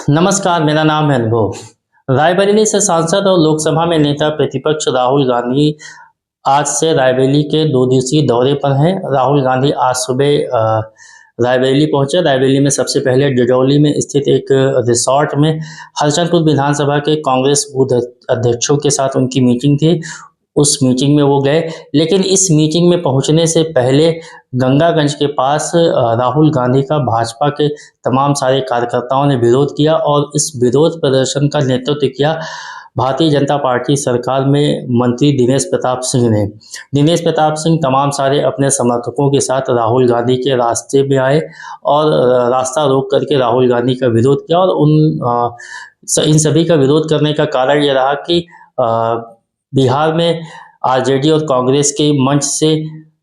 नमस्कार, मेरा नाम है अनुभव। रायबरेली से सांसद और लोकसभा में नेता प्रतिपक्ष राहुल गांधी आज से रायबरेली के 2 दिवसीय दौरे पर हैं। राहुल गांधी आज सुबह रायबरेली पहुंचे। रायबरेली में सबसे पहले डिडौली में स्थित एक रिसॉर्ट में हरचंदपुर विधानसभा के कांग्रेस बूथ अध्यक्षों के साथ उनकी मीटिंग थी। उस मीटिंग में वो गए, लेकिन इस मीटिंग में पहुंचने से पहले गंगागंज के पास राहुल गांधी का भाजपा के तमाम सारे कार्यकर्ताओं ने विरोध किया और इस विरोध प्रदर्शन का नेतृत्व किया भारतीय जनता पार्टी सरकार में मंत्री दिनेश प्रताप सिंह ने। दिनेश प्रताप सिंह तमाम सारे अपने समर्थकों के साथ राहुल गांधी के रास्ते में आए और रास्ता रोक करके राहुल गांधी का विरोध किया और इन सभी का विरोध करने का कारण ये रहा कि बिहार में आरजेडी और कांग्रेस के मंच से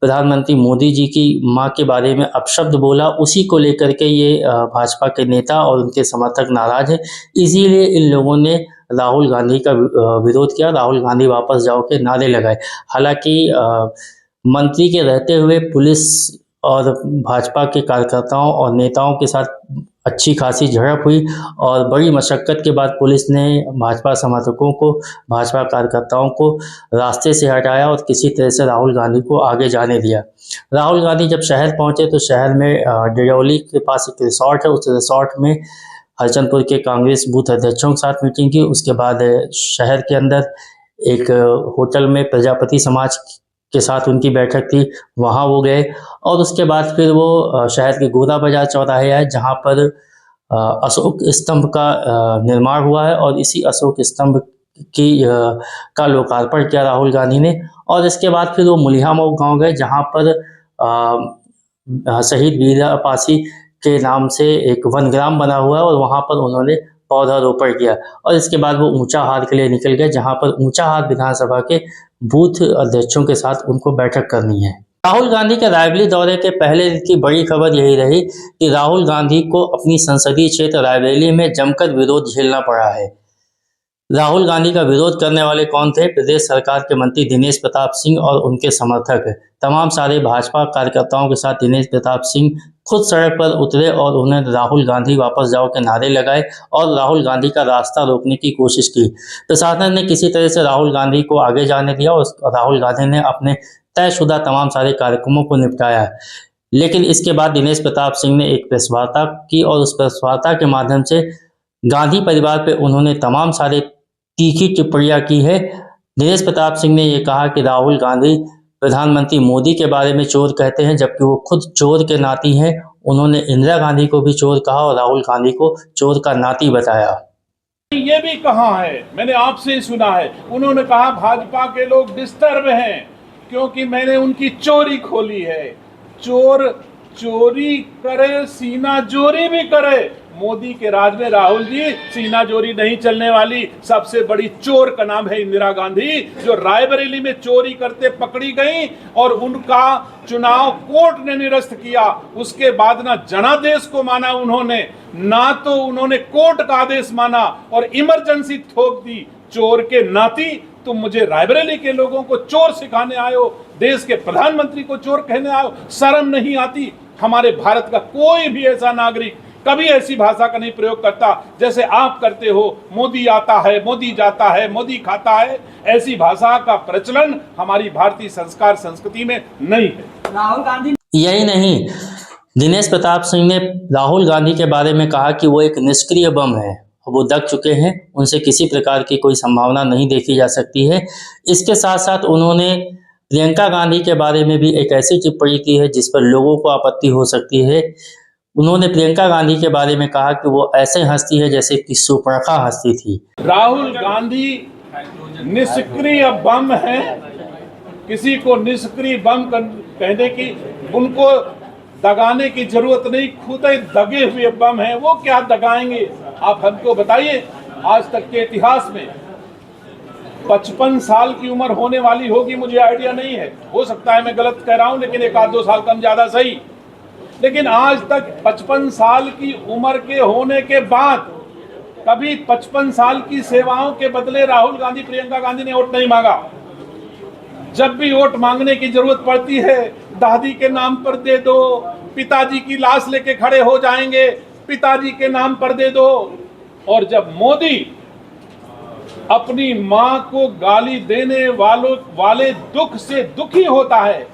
प्रधानमंत्री मोदी जी की मां के बारे में अपशब्द बोला। उसी को लेकर के ये भाजपा के नेता और उनके समर्थक नाराज हैं। इसीलिए इन लोगों ने राहुल गांधी का विरोध किया, राहुल गांधी वापस जाओ के नारे लगाए। हालांकि मंत्री के रहते हुए पुलिस और भाजपा के कार्यकर्ताओं और नेताओं के साथ अच्छी खासी झड़प हुई और बड़ी मशक्कत के बाद पुलिस ने भाजपा समर्थकों को, भाजपा कार्यकर्ताओं को रास्ते से हटाया और किसी तरह से राहुल गांधी को आगे जाने दिया। राहुल गांधी जब शहर पहुंचे तो शहर में डिडौली के पास एक रिसॉर्ट है, उस रिसॉर्ट में हरचंदपुर के कांग्रेस बूथ अध्यक्षों के साथ मीटिंग की। उसके बाद शहर के अंदर एक होटल में प्रजापति समाज के साथ उनकी बैठक थी, वहाँ वो गए और उसके बाद फिर वो शहर के गोदा बाजार चौराहे आए, जहाँ पर अशोक स्तंभ का निर्माण हुआ है और इसी अशोक स्तंभ की का लोकार्पण किया राहुल गांधी ने। और इसके बाद फिर वो मुलिहामऊ गांव गए, जहाँ पर शहीद वीरापासी के नाम से एक वनग्राम बना हुआ है और वहाँ पर उन्होंने पौधारोपण किया और इसके बाद वो ऊंचाहार के लिए निकल गए, जहाँ पर ऊंचाहार विधानसभा के बूथ अध्यक्षों के साथ उनको बैठक करनी है। राहुल गांधी के रायबरेली दौरे के पहले दिन की बड़ी खबर यही रही कि राहुल गांधी को अपनी संसदीय क्षेत्र रायबरेली में जमकर विरोध झेलना पड़ा है। राहुल गांधी का विरोध करने वाले कौन थे? प्रदेश सरकार के मंत्री दिनेश प्रताप सिंह और उनके समर्थक। तमाम सारे भाजपा कार्यकर्ताओं के साथ दिनेश प्रताप सिंह खुद सड़क पर उतरे और उन्हें राहुल गांधी वापस जाओ के नारे लगाए और राहुल गांधी का रास्ता रोकने की कोशिश की। प्रशासन ने किसी तरह से राहुल गांधी को आगे जाने दिया और राहुल गांधी ने अपने तयशुदा तमाम सारे कार्यक्रमों को निपटाया। लेकिन इसके बाद दिनेश प्रताप सिंह ने एक प्रेस वार्ता की और उस प्रेस वार्ता के माध्यम से गांधी परिवार पर उन्होंने तमाम सारे तीखी टिप्पणियां की है। दिनेश प्रताप सिंह ने यह कहा कि राहुल गांधी प्रधानमंत्री मोदी के बारे में चोर कहते हैं, जबकि वो खुद चोर के नाती हैं। उन्होंने इंदिरा गांधी को भी चोर कहा और राहुल गांधी को चोर का नाती बताया। ये भी कहा है, मैंने आपसे सुना है, उन्होंने कहा भाजपा के लोग डिस्टर्ब हैं क्योंकि मैंने उनकी चोरी खोली है। चोर चोरी करे, सीना जोरी भी करे। मोदी के राज में राहुल जी सीना जोरी नहीं चलने वाली। सबसे बड़ी चोर का नाम है इंदिरा गांधी, जो रायबरेली में चोरी करते पकड़ी गई और उनका चुनाव कोर्ट ने निरस्त किया। उसके बाद ना जनादेश को माना उन्होंने, ना तो उन्होंने कोर्ट का आदेश माना और इमरजेंसी थोप दी। चोर के नाती तुम मुझे रायबरेली के लोगों को चोर सिखाने आए हो, देश के प्रधानमंत्री को चोर कहने आए हो, शर्म नहीं आती? हमारे भारत का कोई भी ऐसा नागरिक कभी ऐसी भाषा का नहीं प्रयोग करता जैसे आप करते हो। मोदी आता है, मोदी जाता है, मोदी खाता है। ऐसी भाषा का प्रचलन हमारी भारतीय संस्कार संस्कृति में नहीं है। राहुल गांधी यही नहीं, दिनेश प्रताप सिंह ने राहुल गांधी के बारे में कहा कि वो एक निष्क्रिय बम है, वो दग चुके हैं, उनसे किसी प्रकार की कोई संभावना नहीं देखी जा सकती है। इसके साथ साथ उन्होंने प्रियंका गांधी के बारे में भी एक ऐसी टिप्पणी की है जिस पर लोगों को आपत्ति हो सकती है। उन्होंने प्रियंका गांधी के बारे में कहा कि वो ऐसे हंसती है जैसे कि सुपर्णखा हंसती थी। राहुल गांधी निष्क्रिय बम है। किसी को निष्क्रिय बम कहने की, उनको दगाने की जरूरत नहीं, खुद ही दगे हुए बम है। वो क्या दगाएंगे आप हमको बताइए। आज तक के इतिहास में 55 साल की उम्र होने वाली होगी, मुझे आइडिया नहीं है, हो सकता है मैं गलत कह रहा हूं, लेकिन एक आध 2 साल कम ज्यादा सही। लेकिन आज तक 55 साल की उम्र के होने के बाद कभी 55 साल की सेवाओं के बदले राहुल गांधी, प्रियंका गांधी ने वोट नहीं मांगा। जब भी वोट मांगने की जरूरत पड़ती है, दादी के नाम पर दे दो, पिताजी की लाश लेके खड़े हो जाएंगे, पिताजी के नाम पर दे दो। और जब मोदी अपनी मां को गाली देने वाले दुख से दुखी होता है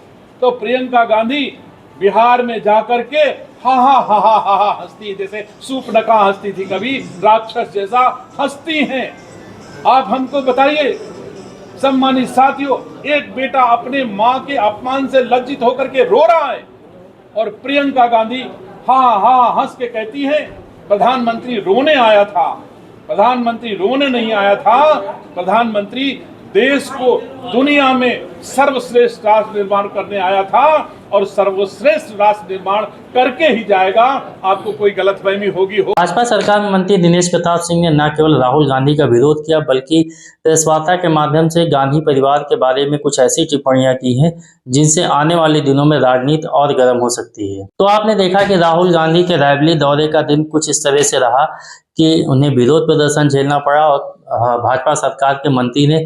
तो प्रियंका गांधी बिहार में जाकर के हा हा हा हा हा हा हंसती है, जैसे सूपनका हंसती थी कभी, राक्षस जैसा हंसती हैं। आप हमको बताइए सम्मानित साथियों, एक बेटा अपने मां के अपमान से लज्जित होकर के रो रहा है और प्रियंका गांधी हा हा हंस के कहती है प्रधानमंत्री रोने आया था। प्रधानमंत्री रोने नहीं आया था, प्रधानमंत्री देश को दुनिया में सर्वश्रेष्ठ राष्ट्र निर्माण करने आया था और सर्वश्रेष्ठ राष्ट्र निर्माण करके ही जाएगा। आपको कोई गलतफहमी होगी हो। भाजपा सरकार में मंत्री दिनेश प्रताप सिंह ने न केवल राहुल गांधी का विरोध किया बल्कि प्रेस वार्ता के माध्यम से गांधी परिवार के बारे में कुछ ऐसी टिप्पणियां की हैं जिनसे आने वाले दिनों में राजनीति और गर्म हो सकती है। तो आपने देखा कि राहुल गांधी के रायबरेली दौरे का दिन कुछ इस तरह से रहा कि उन्हें विरोध प्रदर्शन झेलना पड़ा और भाजपा सरकार के मंत्री ने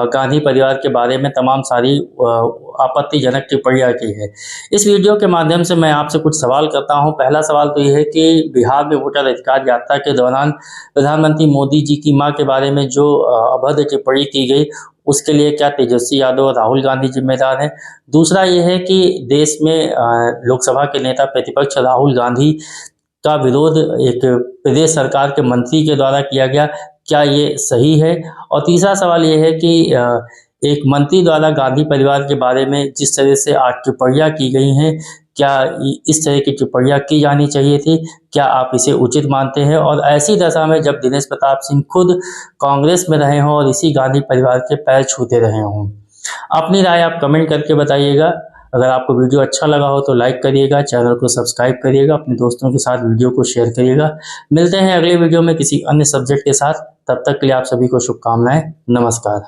गांधी परिवार के बारे में तमाम सारी आपत्तिजनक टिप्पणियां की है। इस वीडियो के माध्यम से मैं आपसे कुछ सवाल करता हूं। पहला सवाल तो यह है कि बिहार में वोटर अधिकार यात्रा के दौरान प्रधानमंत्री मोदी जी की मां के बारे में जो अभद्र टिप्पणी की गई उसके लिए क्या तेजस्वी यादव और राहुल गांधी जिम्मेदार हैं? दूसरा ये है कि देश में लोकसभा के नेता प्रतिपक्ष राहुल गांधी का विरोध एक प्रदेश सरकार के मंत्री के द्वारा किया गया, क्या ये सही है? और तीसरा सवाल ये है कि एक मंत्री द्वारा गांधी परिवार के बारे में जिस तरह से आज टिप्पणियां की गई हैं, क्या इस तरह की टिप्पणियां की जानी चाहिए थी? क्या आप इसे उचित मानते हैं? और ऐसी दशा में जब दिनेश प्रताप सिंह खुद कांग्रेस में रहे हों और इसी गांधी परिवार के पैर छूते रहे हों, अपनी राय आप कमेंट करके बताइएगा। अगर आपको वीडियो अच्छा लगा हो तो लाइक करिएगा, चैनल को सब्सक्राइब करिएगा, अपने दोस्तों के साथ वीडियो को शेयर करिएगा। मिलते हैं अगले वीडियो में किसी अन्य सब्जेक्ट के साथ, तब तक के लिए आप सभी को शुभकामनाएं। नमस्कार।